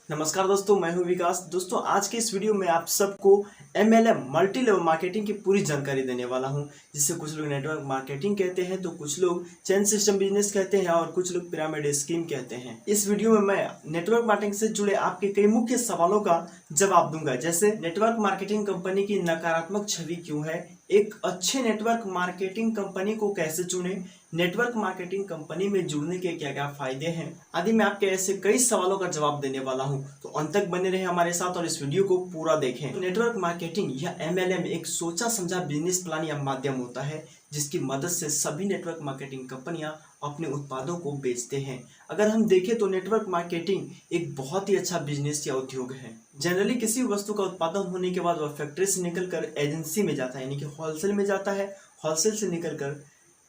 नमस्कार दोस्तों, मैं हूं विकास। दोस्तों, आज के इस वीडियो में आप सबको MLM मल्टी लेवल मार्केटिंग की पूरी जानकारी देने वाला हूं, जिससे कुछ लोग नेटवर्क मार्केटिंग कहते हैं तो कुछ लोग चेन सिस्टम बिजनेस कहते हैं और कुछ लोग पिरामिड स्कीम कहते हैं। इस वीडियो में मैं नेटवर्क मार्केटिंग से जुड़े आपके कई मुख्य सवालों का जवाब दूंगा, जैसे नेटवर्क मार्केटिंग कंपनी की नकारात्मक छवि क्यों है, एक अच्छे नेटवर्क मार्केटिंग कंपनी को कैसे चुने, नेटवर्क मार्केटिंग कंपनी में जुड़ने के क्या क्या फायदे हैं आदि। मैं आपके ऐसे कई सवालों का जवाब देने वाला हूं, तो अंत तक बने रहे हमारे साथ और इस वीडियो को पूरा देखें। तो नेटवर्क मार्केटिंग या MLM एक सोचा समझा बिजनेस प्लान या माध्यम होता है जिसकी मदद से सभी नेटवर्क मार्केटिंग कंपनियां अपने उत्पादों को बेचते हैं। अगर हम देखें तो नेटवर्क मार्केटिंग एक बहुत ही अच्छा बिजनेस या उद्योग है। जनरली किसी वस्तु का उत्पादन होने के बाद वह फैक्ट्री से निकलकर एजेंसी में जाता है, यानी कि होलसेल में जाता है, होलसेल से निकलकर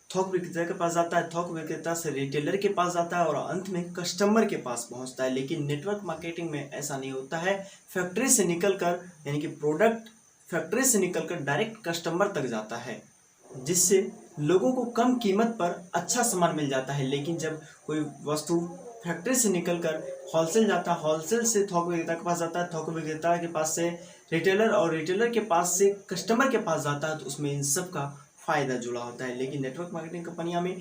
थोक विक्रेता के पास जाता है, थोक विक्रेता से रिटेलर के पास जाता है और अंत में कस्टमर के पास पहुंचता है। लेकिन नेटवर्क मार्केटिंग में ऐसा नहीं होता है। फैक्ट्री से निकलकर, यानी कि प्रोडक्ट फैक्ट्री से निकलकर डायरेक्ट कस्टमर तक जाता है, जिससे लोगों को कम कीमत पर अच्छा सामान मिल जाता है। लेकिन जब कोई वस्तु फैक्ट्री से निकलकर होलसेल जाता है, होलसेल से थोक विक्रेता के पास जाता है, थोक विक्रेता के पास से रिटेलर और रिटेलर के पास से कस्टमर के पास जाता है, तो उसमें इन सब का फायदा जुड़ा होता है। लेकिन नेटवर्क मार्केटिंग कंपनियां में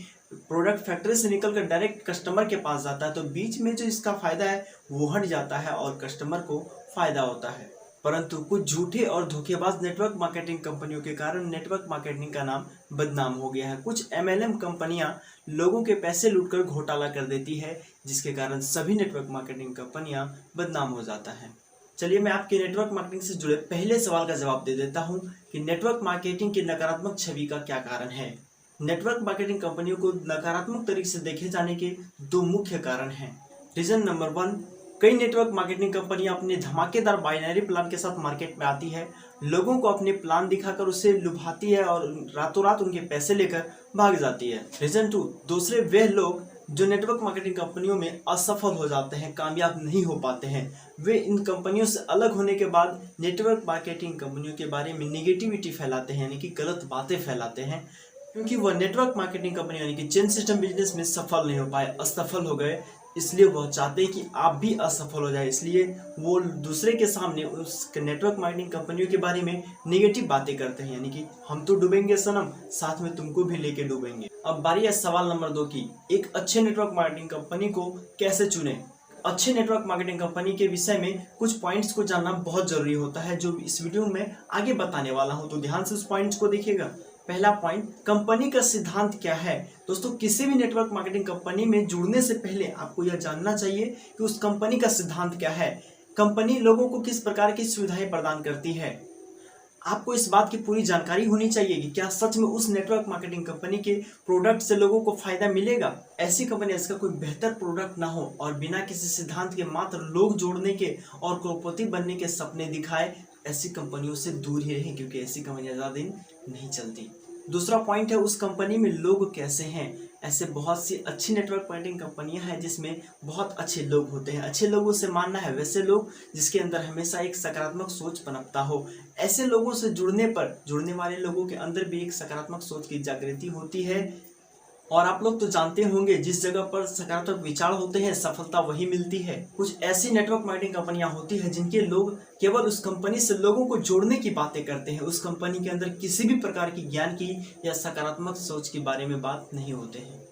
प्रोडक्ट फैक्ट्री से निकलकर डायरेक्ट कस्टमर के पास जाता है, तो बीच में जो इसका फायदा है वो हट जाता है और कस्टमर को फायदा होता है। परंतु कुछ झूठे और धोखेबाज नेटवर्क मार्केटिंग कंपनियों के कारण नेटवर्क मार्केटिंग का नाम बदनाम हो गया है। कुछ MLM कंपनियां लोगों के पैसे लूटकर घोटाला कर देती है, जिसके कारण सभी नेटवर्क मार्केटिंग कंपनियां बदनाम हो जाता है। चलिए मैं आपके नेटवर्क मार्केटिंग से जुड़े पहले सवाल का जवाब दे देता हूं कि नेटवर्क मार्केटिंग की नकारात्मक छवि का क्या कारण है। नेटवर्क मार्केटिंग कंपनियों को नकारात्मक तरीके से देखे जाने के दो मुख्य कारण हैं। रीजन नंबर 1, कई नेटवर्क मार्केटिंग कंपनियां अपने धमाकेदार बाइनरी प्लान के साथ मार्केट में आती है, लोगों को अपने प्लान दिखाकर उसे लुभाती है और रातों रात उनके पैसे लेकर भाग जाती है। रीजन 2, दूसरे वे लोग जो नेटवर्क मार्केटिंग कंपनियों में असफल हो जाते हैं, कामयाब नहीं हो पाते हैं, वे इन कंपनियों से अलग होने के बाद नेटवर्क मार्केटिंग कंपनियों के बारे में निगेटिविटी फैलाते हैं, यानी कि गलत बातें फैलाते हैं, क्योंकि वह नेटवर्क मार्केटिंग कंपनी यानी कि चेन सिस्टम बिजनेस में सफल नहीं हो पाए, असफल हो गए। इसलिए वह चाहते हैं कि आप भी असफल हो जाए, इसलिए वो दूसरे के सामने उस नेटवर्क मार्केटिंग कंपनियों के बारे में नेगेटिव बातें करते हैं, यानी कि हम तो डूबेंगे सनम, साथ में तुमको भी लेके डूबेंगे। अब बारी है सवाल नंबर 2 की, एक अच्छे नेटवर्क मार्केटिंग कंपनी को कैसे चुने। अच्छे नेटवर्क मार्केटिंग कंपनी के विषय में कुछ पॉइंट्स को जानना बहुत जरूरी होता है, जो इस वीडियो में आगे बताने वाला हूं, तो ध्यान से उस पॉइंट्स को देखिएगा। पहला पॉइंट, कंपनी का सिद्धांत क्या है। दोस्तों, किसी भी नेटवर्क मार्केटिंग कंपनी में जुड़ने से पहले आपको यह जानना चाहिए कि उस कंपनी का सिद्धांत क्या है, कंपनी लोगों को किस प्रकार की सुविधाएं प्रदान करती है। आपको इस बात की पूरी जानकारी होनी चाहिए कि क्या सच में उस नेटवर्क मार्केटिंग कंपनी के प्रोडक्ट से लोगों को फायदा मिलेगा। ऐसी कंपनी जिसका कोई बेहतर प्रोडक्ट ना हो और बिना किसी सिद्धांत के मात्र लोग जोड़ने के और करोड़पति बनने के सपने दिखाए, ऐसी कंपनियों से दूर ही रहें, क्योंकि ऐसी कंपनियां ज्यादा दिन नहीं चलती। दूसरा पॉइंट है, उस कंपनी में लोग कैसे हैं। ऐसे बहुत सी अच्छी नेटवर्क मार्केटिंग कंपनियां हैं जिसमें बहुत अच्छे लोग होते हैं। अच्छे लोगों से मानना है वैसे लोग जिसके अंदर हमेशा एक सकारात्मक सोच पनपता हो। ऐसे लोगों से जुड़ने पर जुड़ने वाले लोगों के अंदर भी एक सकारात्मक सोच की जागृति होती है। और आप लोग तो जानते होंगे, जिस जगह पर सकारात्मक विचार होते हैं सफलता वही मिलती है। कुछ ऐसी नेटवर्क मार्केटिंग कंपनियां होती है जिनके लोग केवल उस कंपनी से लोगों को जोड़ने की बातें करते हैं, उस कंपनी के अंदर किसी भी प्रकार की ज्ञान की या सकारात्मक सोच के बारे में बात नहीं होते हैं।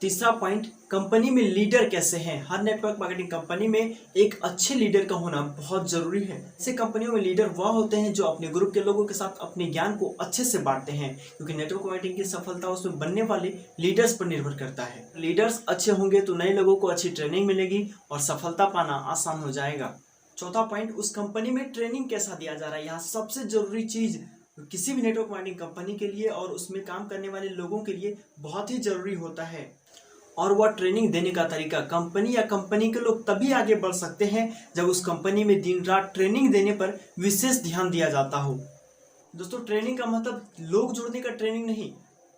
तीसरा पॉइंट, कंपनी में लीडर कैसे हैं। हर नेटवर्क मार्केटिंग कंपनी में एक अच्छे लीडर का होना बहुत जरूरी है। ऐसे कंपनियों में लीडर वह होते हैं जो अपने ग्रुप के लोगों के साथ अपने ज्ञान को अच्छे से बांटते हैं, क्योंकि नेटवर्क मार्केटिंग की सफलता उसमें बनने वाले लीडर्स पर निर्भर करता है। लीडर्स अच्छे होंगे तो नए लोगों को अच्छी ट्रेनिंग मिलेगी और सफलता पाना आसान हो जाएगा। चौथा पॉइंट, उस कंपनी में ट्रेनिंग कैसा दिया जा रहा है। यहाँ सबसे जरूरी चीज किसी भी नेटवर्क मार्केटिंग कंपनी के लिए और उसमें काम करने वाले लोगों के लिए बहुत ही जरूरी होता है, और वह ट्रेनिंग देने का तरीका। कंपनी या कंपनी के लोग तभी आगे बढ़ सकते हैं जब उस कंपनी में दिन रात ट्रेनिंग देने पर विशेष ध्यान दिया जाता हो। दोस्तों, ट्रेनिंग का मतलब लोग जोड़ने का ट्रेनिंग नहीं,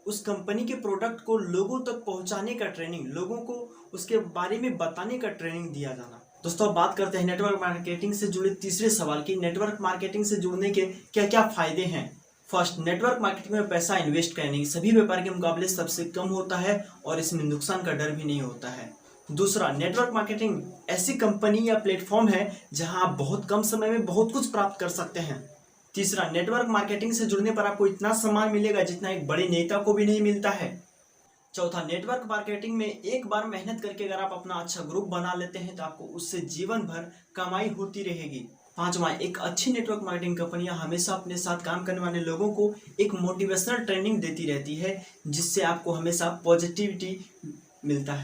उस कंपनी के प्रोडक्ट को लोगों तक पहुंचाने का ट्रेनिंग, लोगों को उसके बारे में बताने का ट्रेनिंग दिया जाना। दोस्तों, अब बात करते हैं नेटवर्क मार्केटिंग से जुड़े तीसरे सवाल की, नेटवर्क मार्केटिंग से जुड़ने के क्या क्या फायदे हैं। फर्स्ट, नेटवर्क मार्केटिंग में पैसा इन्वेस्ट करने सभी व्यापार के मुकाबले सबसे कम होता है और इसमें नुकसान का डर भी नहीं होता है। दूसरा, नेटवर्क मार्केटिंग ऐसी कंपनी या प्लेटफॉर्म है जहां आप बहुत कम समय में बहुत कुछ प्राप्त कर सकते हैं। तीसरा, नेटवर्क मार्केटिंग से जुड़ने पर आपको इतना सम्मान मिलेगा जितना एक बड़े नेता को भी नहीं मिलता है। चौथा, नेटवर्क मार्केटिंग में एक बार मेहनत करके अगर आप अपना अच्छा ग्रुप बना लेते हैं तो आपको उससे जीवन भर कमाई होती रहेगी। पांचवा, एक अच्छी नेटवर्क मार्केटिंग कंपनियां हमेशा अपने साथ काम करने वाले लोगों को एक मोटिवेशनल ट्रेनिंग देती रहती है जिससे आपको हमेशा पॉजिटिविटी मिलता है।